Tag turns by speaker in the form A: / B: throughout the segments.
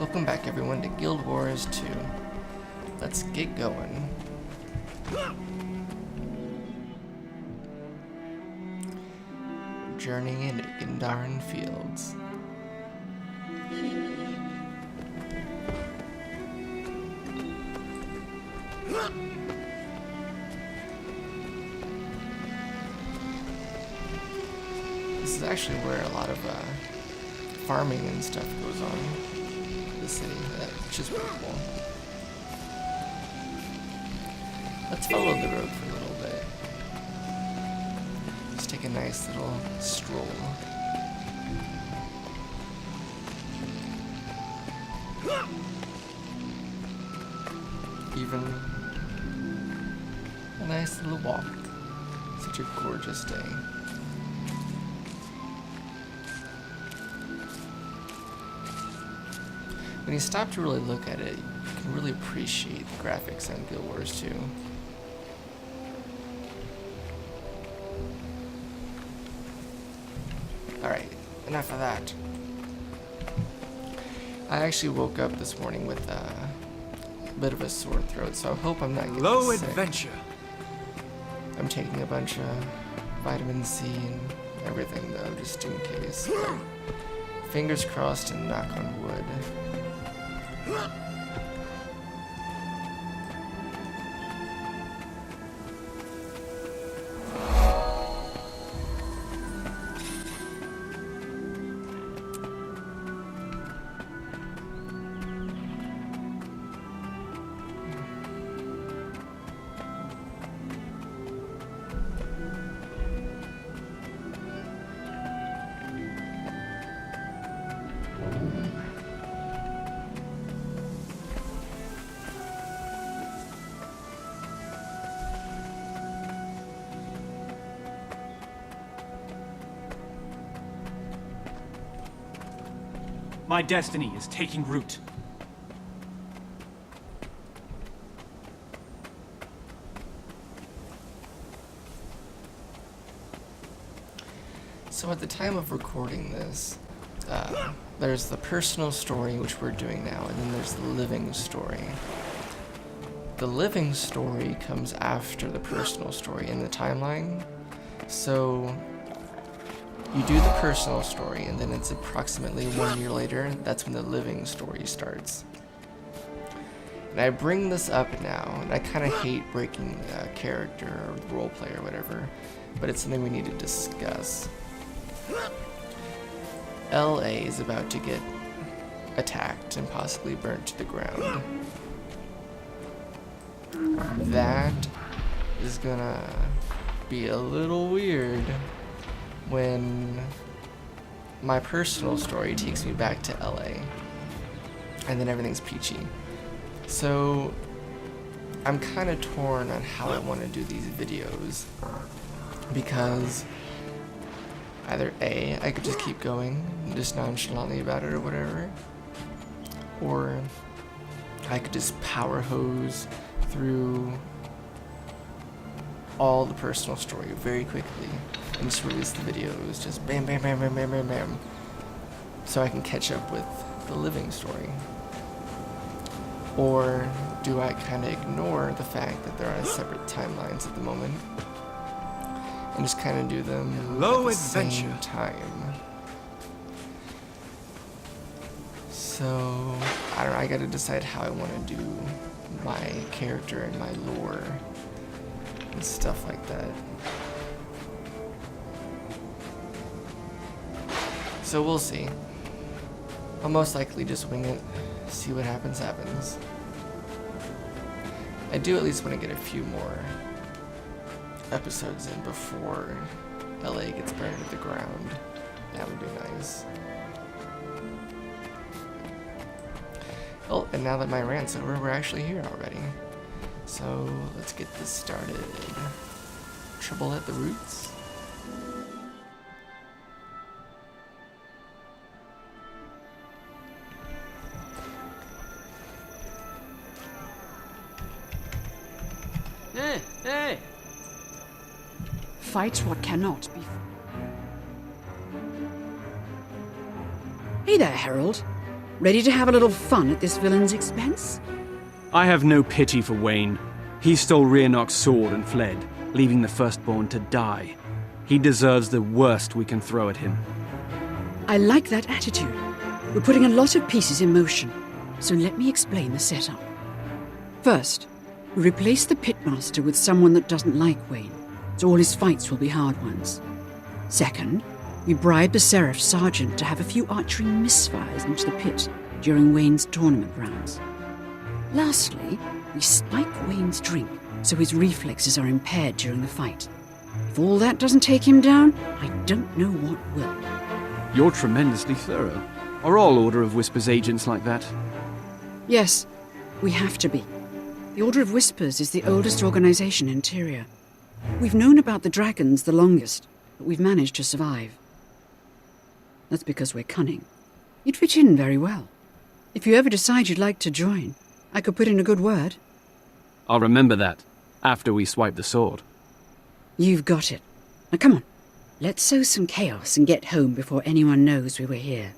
A: Welcome back everyone to Guild Wars 2. Let's get going. Journeying into Gendaran Fields. This is actually where a lot of farming and stuff goes on in the city, which is pretty cool. Let's follow the road for a little bit. Let's take a nice little stroll. Even a nice little walk. Such a gorgeous day. When you stop to really look at it, you can really appreciate the graphics on Guild Wars 2. Alright, enough of that. I actually woke up this morning with a bit of a sore throat, so I hope I'm not getting sick.
B: Adventure.
A: I'm taking a bunch of vitamin C and everything though, just in case. But fingers crossed and knock on wood.
B: My destiny is taking root.
A: So at the time of recording this, there's the personal story, which we're doing now, and then there's the living story. The living story comes after the personal story in the timeline. So you do the personal story, and then it's approximately 1 year later, that's when the living story starts. And I bring this up now, and I kind of hate breaking character or roleplay or whatever, but it's something we need to discuss. LA is about to get attacked and possibly burnt to the ground. That is gonna be a little weird when my personal story takes me back to LA and then everything's peachy. So I'm kind of torn on how I want to do these videos, because either A, I could just keep going just nonchalantly about it or whatever, or I could just power hose through all the personal story very quickly and just release the videos, just bam, bam, bam, bam, bam, bam, bam, so I can catch up with the living story. Or do I kind of ignore the fact that there are separate timelines at the moment and just kind of do them at the same time? So I don't know, I gotta decide how I want to do my character and my lore and stuff like that. So we'll see. I'll most likely just wing it, see what happens. I do at least want to get a few more episodes in before LA gets burned to the ground. That would be nice. Oh, and now that my rant's over, we're actually here already. So let's get this started. Trouble at the roots.
B: Hey!
C: Fight what cannot be. Hey there, Herald. Ready to have a little fun at this villain's expense?
B: I have no pity for Wayne. He stole Rhiannoc's sword and fled, leaving the Firstborn to die. He deserves the worst we can throw at him.
C: I like that attitude. We're putting a lot of pieces in motion, so let me explain the setup. First, we replace the pitmaster with someone that doesn't like Wayne, so all his fights will be hard ones. Second, we bribe the Seraph Sergeant to have a few archery misfires into the pit during Wayne's tournament rounds. Lastly, we spike Wayne's drink so his reflexes are impaired during the fight. If all that doesn't take him down, I don't know what will.
B: You're tremendously thorough. Are all Order of Whispers agents like that?
C: Yes, we have to be. The Order of Whispers is the oldest organization in Tyria. We've known about the dragons the longest, but we've managed to survive. That's because we're cunning. You'd fit in very well. If you ever decide you'd like to join, I could put in a good word.
B: I'll remember that, after we swipe the sword.
C: You've got it. Now come on. Let's sow some chaos and get home before anyone knows we were here.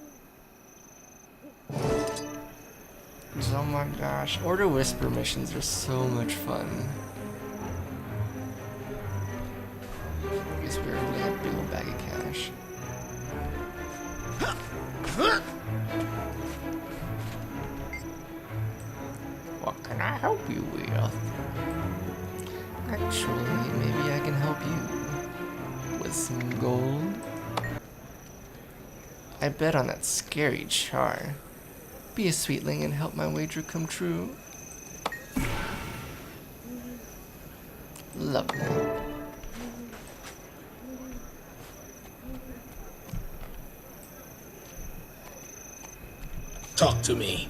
A: Oh my gosh, Order Whisper missions are so much fun. I guess we're holding a big old bag of cash. What can I help you with? Actually, maybe I can help you with some gold. I bet on that scary char. Be a sweetling and help my wager come true. Lovely.
D: Talk to me.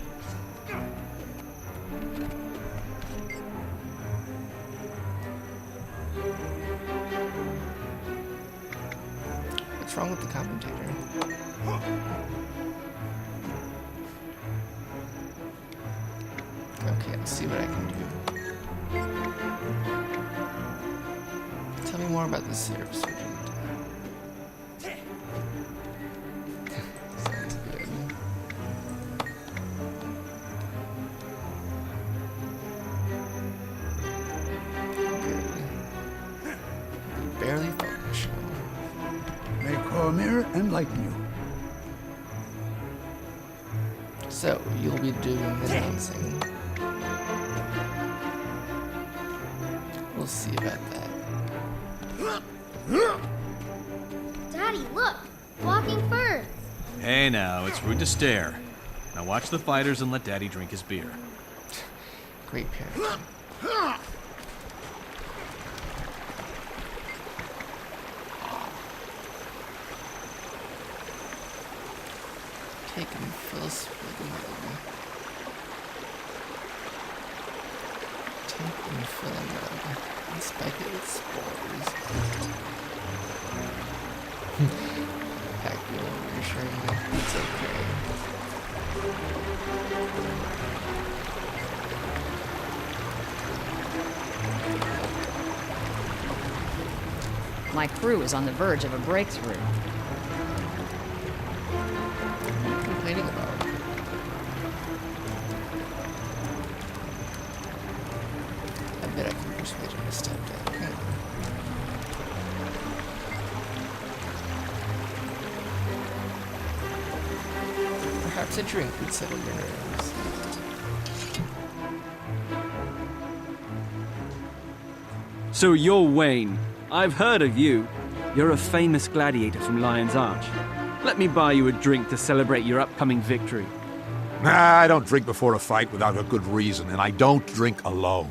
A: What's wrong with the commentator? Okay, let's see what I can do. Tell me more about the Seraph Sergeant. Sounds good. Good. Barely functional.
E: May Cormir enlighten you.
A: So, you'll be doing the dancing. We'll see about that.
F: Daddy, look! Walking birds!
G: Hey now, it's rude to stare. Now watch the fighters and let Daddy drink his beer.
A: Great parent. Take and fill us with a mug. Take and fill a mug and spike it with spores. Pack you over reassuring me it's okay.
H: My crew is on the verge of a breakthrough.
A: What are you complaining about? I bet I can persuade him to step down. Perhaps a drink would settle your nerves.
B: So you're Wayne. I've heard of you. You're a famous gladiator from Lion's Arch. Let me buy you a drink to celebrate your upcoming victory.
I: Nah, I don't drink before a fight without a good reason, and I don't drink alone.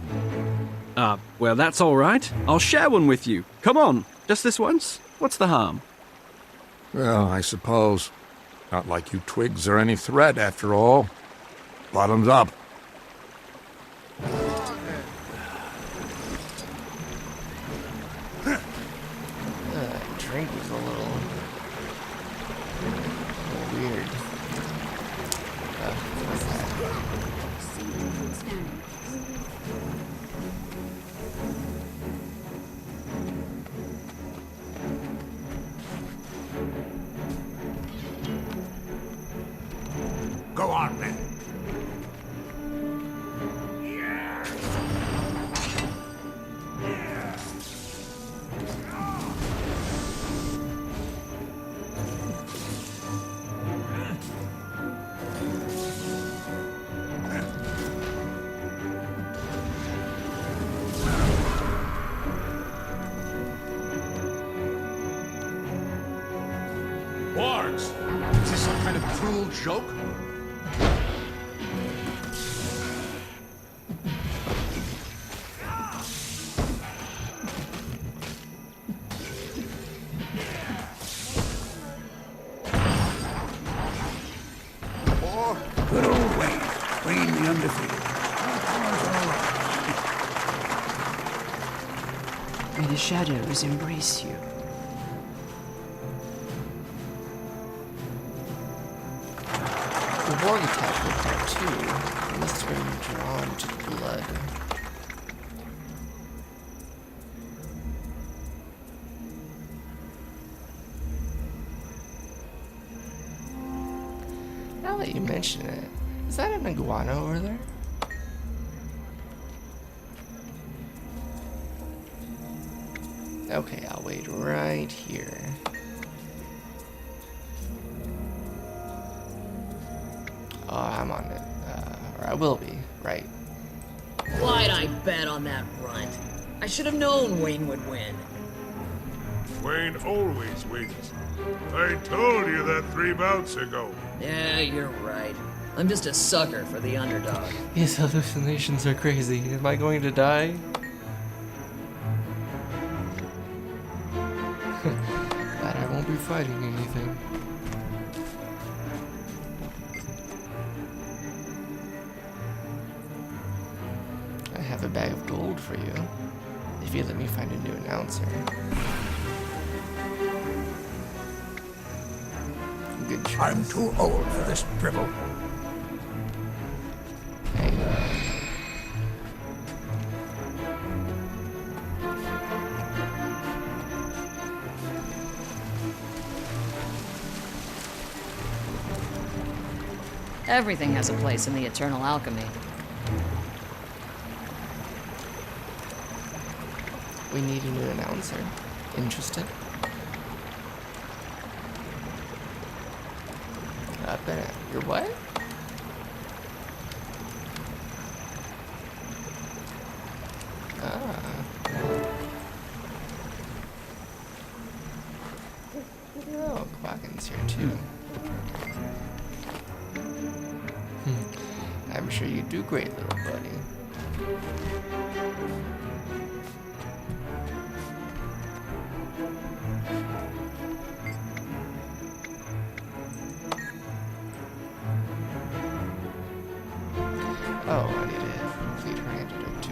B: Well, that's all right. I'll share one with you. Come on, just this once. What's the harm?
I: Well, I suppose. Not like you twigs are any threat, after all. Bottoms up.
A: Drink was a little weird. What's that?
E: Go on.
I: cruel joke?
E: Good old Wayne. Wayne the undefeated.
C: May the shadows embrace you.
A: The warg attack looked out too. It must have been drawn to blood. Now that you mention it, is that an iguana over there? Okay, I'll wait right here. Oh, I'm on it. Or I will be, right?
D: Why'd I bet on that runt? I should have known Wayne would win.
J: Wayne always wins. I told you that 3 bouts ago.
D: Yeah, you're right. I'm just a sucker for the underdog.
A: These hallucinations are crazy. Am I going to die? Glad I won't be fighting anything. I have a bag of gold for you, if you let me find a new announcer. Good choice.
E: I'm too old for this drivel.
A: Hey.
H: Everything has a place in the eternal alchemy.
A: We need a new announcer. Interested? You're what? Oh, Quacken's here too. I'm sure you do great, little buddy. Oh, I need to complete her antidote too.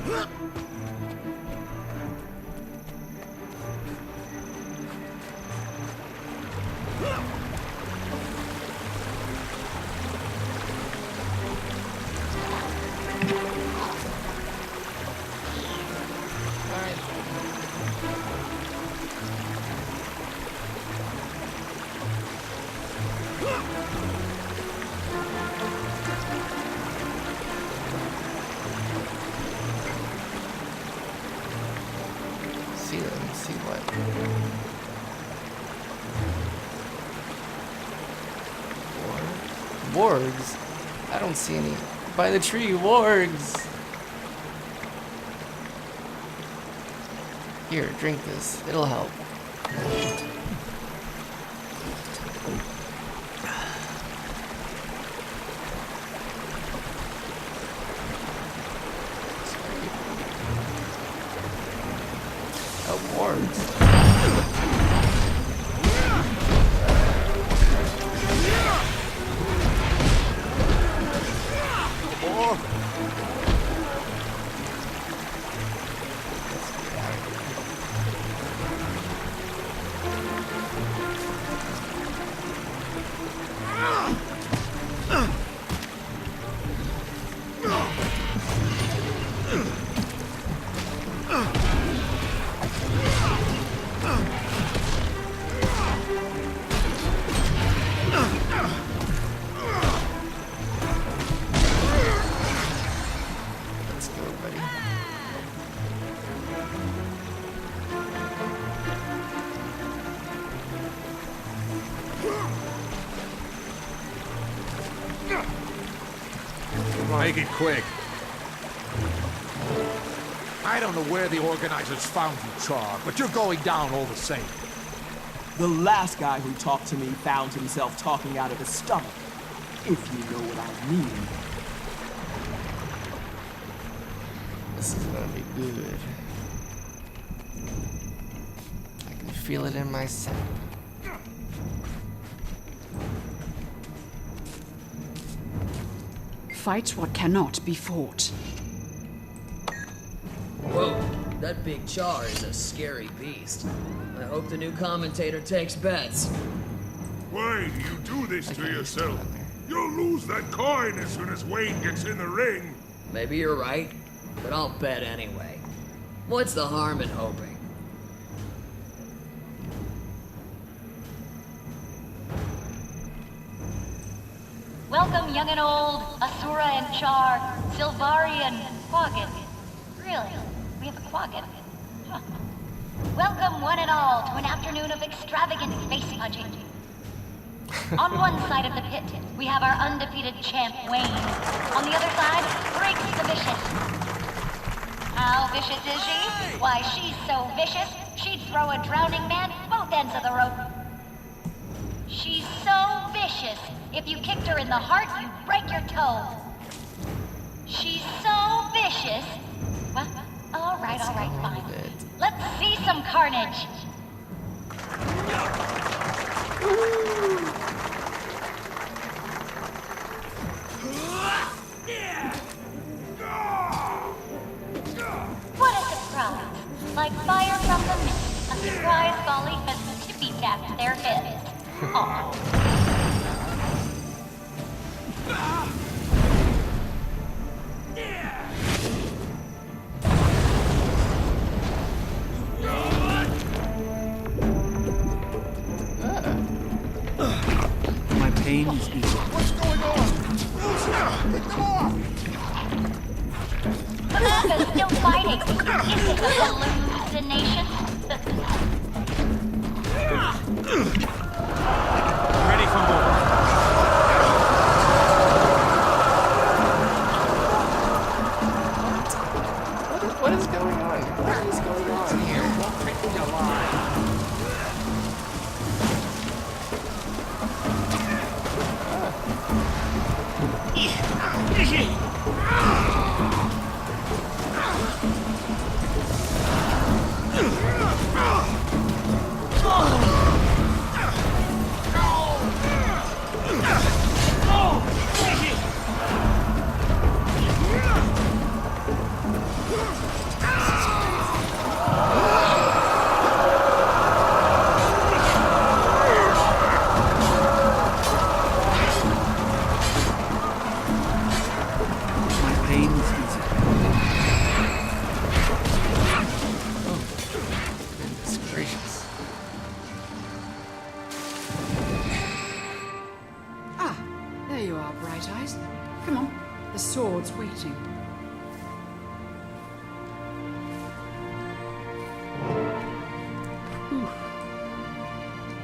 A: See what? Wargs? I don't see any. By the tree, wargs! Here, drink this. It'll help. Wargs.
I: Make it quick. I don't know where the organizers found you, Char, but you're going down all the same.
K: The last guy who talked to me found himself talking out of his stomach.
C: if you know what I mean.
A: This is gonna be good. I can feel it in my sap.
C: Fight what cannot be fought.
D: Whoa, that big char is a scary beast. I hope the new commentator takes bets.
J: Why do you do this to yourself? You'll lose that coin as soon as Wayne gets in the ring.
D: Maybe you're right, but I'll bet anyway. What's the harm in hoping?
K: Welcome, young and old, Asura and Char, Silvari and Quaggan. Really? We have a Quaggan? Huh. Welcome, one and all, to an afternoon of extravagant face punching. On one side of the pit, we have our undefeated champ, Wayne. On the other side, Briggs the Vicious. How vicious is she? Why, she's so vicious, she'd throw a drowning man both ends of the rope. She's so vicious, if you kicked her in the heart, you'd break your toe. She's so vicious. What? All right, fine. Let's see some carnage. What a surprise. Like fire from the mist, a surprise volley has tippy-tapped their heads. Aw.
B: My pain is easy.
I: What's going on? Take them off!
K: Samantha's still fighting. Is it a hallucination?
B: Ready for more.
A: What is going on? What is going on here?
B: My pain is easy.
A: Goodness gracious.
C: Ah, there you are, Bright Eyes. Come on, the sword's waiting.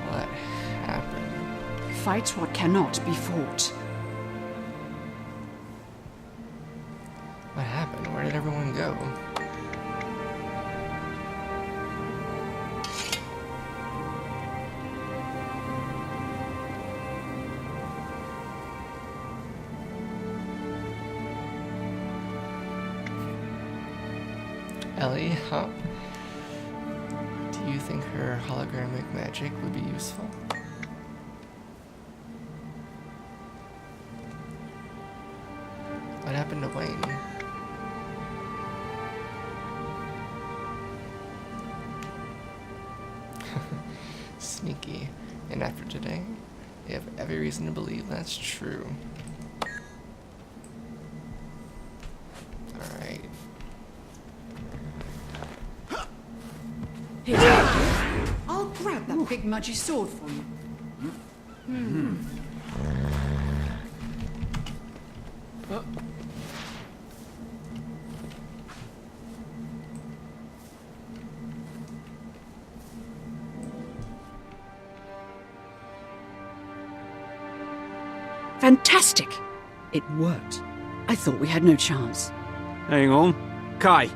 A: What happened?
C: Fight what cannot be fought.
A: What happened? Where did everyone go? Ellie, huh? Do you think her hologramic magic would be useful? What happened to Wayne? Sneaky. And after today, you have every reason to believe that's true. Alright.
C: Here, I'll grab that big mudgy sword for you. Fantastic! It worked. I thought we had no chance.
B: Hang on. Kai,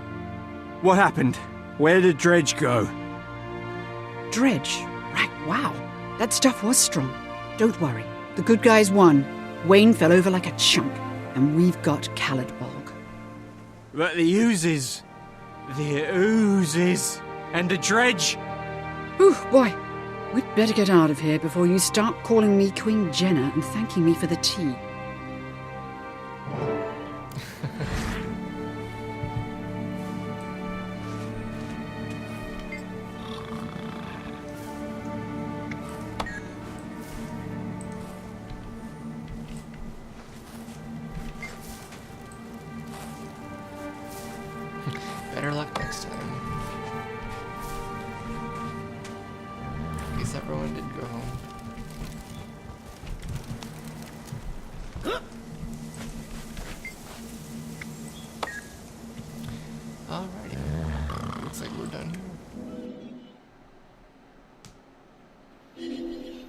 B: what happened? Where did Dredge go?
C: Dredge. Right, wow. That stuff was strong. Don't worry. The good guys won. Wayne fell over like a chump, and we've got Caladbolg.
B: But the oozes, and the dredge.
C: Ooh, boy. We'd better get out of here before you start calling me Queen Jenna and thanking me for the tea.
A: Better luck next time. At least everyone did go home. Alrighty. Looks like we're done here.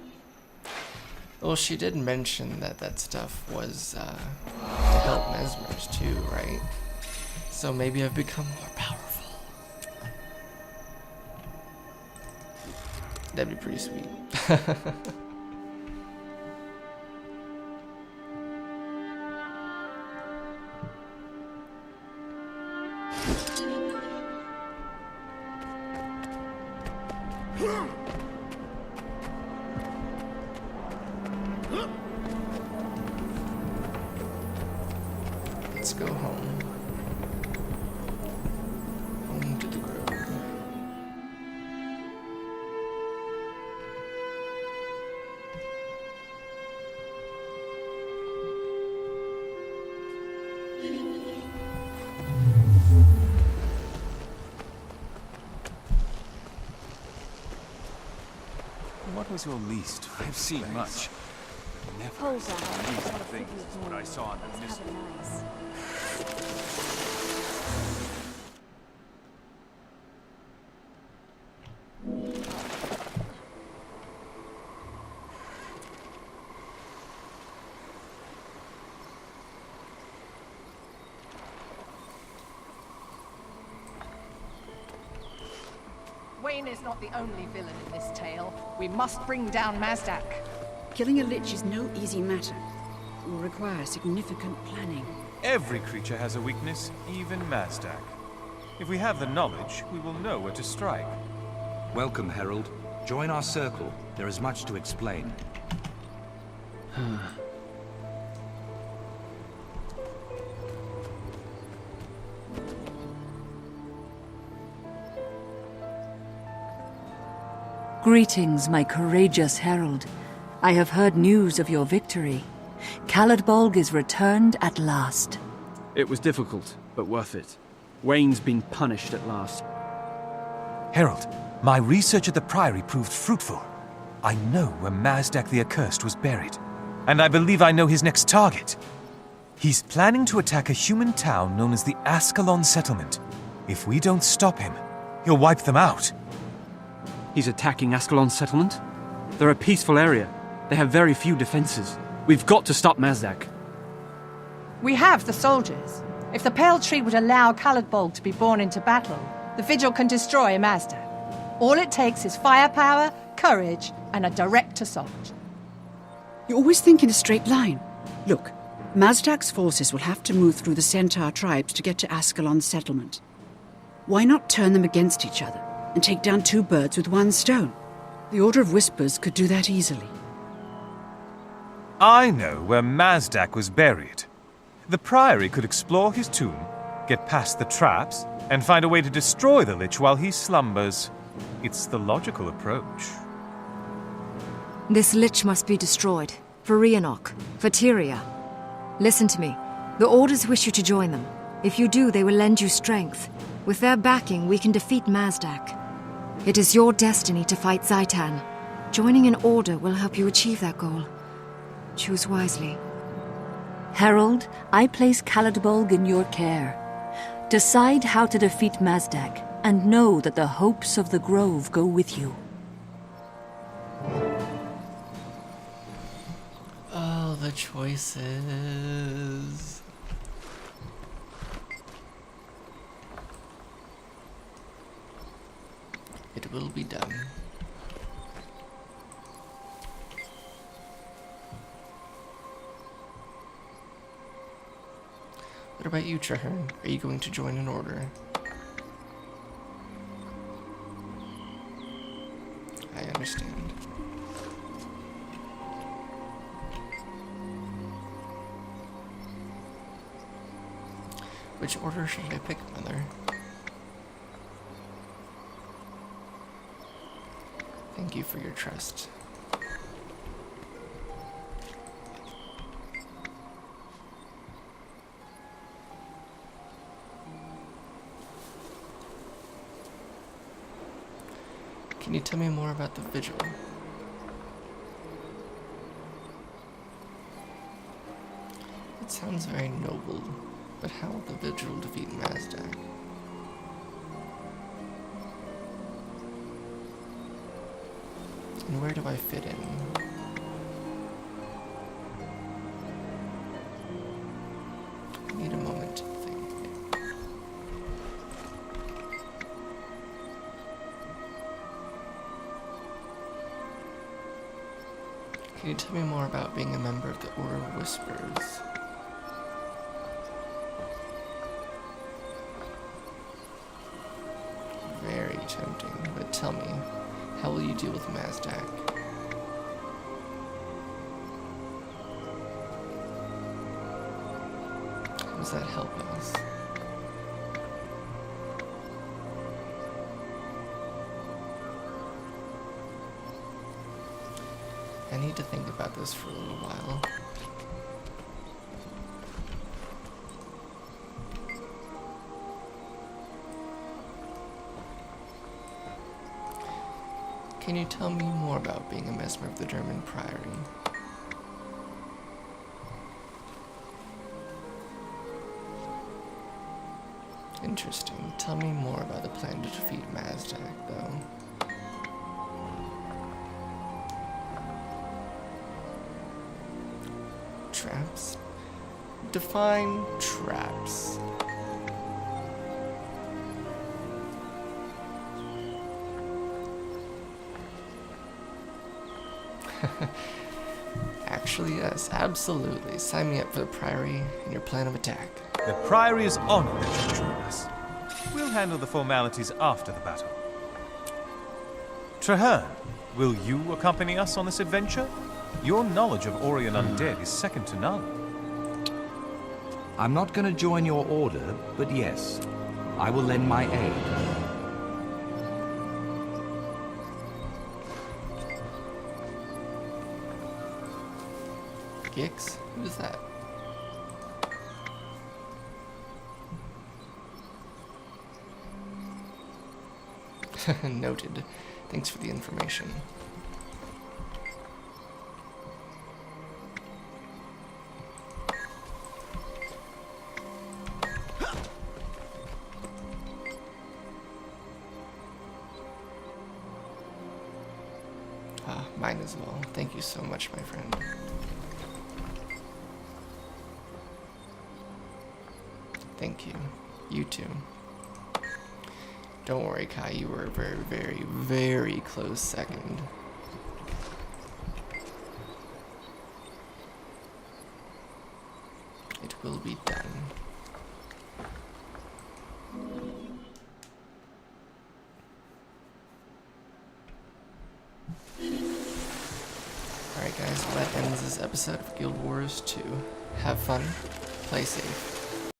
A: Well, she did mention that stuff was to help Mesmers too, right? So maybe I've become more powerful. That'd be pretty sweet. Let's go home. Home to the grove.
L: What was your least? I've seen much. Never these things is what I saw in the mist.
M: Wayne is not the only villain in this tale. We must bring down Mazdak.
C: Killing a lich is no easy matter. It will require significant planning.
L: Every creature has a weakness, even Mazdak. If we have the knowledge, we will know where to strike.
N: Welcome, Herald. Join our circle. There is much to explain.
O: Greetings, my courageous herald. I have heard news of your victory. Caladbolg is returned at last.
B: It was difficult, but worth it. Wayne's been punished at last.
P: Herald, my research at the Priory proved fruitful. I know where Mazdak the Accursed was buried, and I believe I know his next target. He's planning to attack a human town known as the Ascalon Settlement. If we don't stop him, he'll wipe them out.
B: He's attacking Ascalon Settlement? They're a peaceful area. They have very few defenses. We've got to stop Mazdak.
M: We have the soldiers. If the Pale Tree would allow Caladbolg to be born into battle, the Vigil can destroy Mazdak. All it takes is firepower, courage, and a direct assault.
C: You always think in a straight line. Look, Mazdak's forces will have to move through the Centaur tribes to get to Ascalon Settlement. Why not turn them against each other and take down two birds with one stone? The Order of Whispers could do that easily.
P: I know where Mazdak was buried. The Priory could explore his tomb, get past the traps, and find a way to destroy the Lich while he slumbers. It's the logical approach.
O: This Lich must be destroyed. For Rhiannoch, for Tyria. Listen to me. The Orders wish you to join them. If you do, they will lend you strength. With their backing, we can defeat Mazdak. It is your destiny to fight Zaitan. Joining an Order will help you achieve that goal. Choose wisely. Herald, I place Caladbolg in your care. Decide how to defeat Mazdak, and know that the hopes of the Grove go with you.
A: Oh, the choices. It will be done. What about you, Treherne? Are you going to join an order? I understand. Which order should I pick, Mother? Thank you for your trust. Can you tell me more about the vigil? It sounds very noble, but how will the vigil defeat Mazdak? And where do I fit in? I need a moment to think. Can you tell me more about being a member of the Order of Whispers? Very tempting, but tell me, how will you deal with Mazdak? How does that help us? I need to think about this for a little while. Can you tell me more about being a mesmer of the German Priory? Interesting. Tell me more about the plan to defeat Mazdak, though. Traps? Define traps. Actually, yes, absolutely. Sign me up for the Priory and your plan of attack.
P: The Priory is honored that you join us. We'll handle the formalities after the battle. Treherne, will you accompany us on this adventure? Your knowledge of Orien undead is second to none.
N: I'm not going to join your order, but yes, I will lend my aid.
A: Gix? Who's that? Noted. Thanks for the information. Mine as well. Thank you so much, my friend. Thank you. You too. Don't worry, Kai, you were a very, very, very close second. It will be done. Alright guys, well, that ends this episode of Guild Wars 2. Have fun, play safe.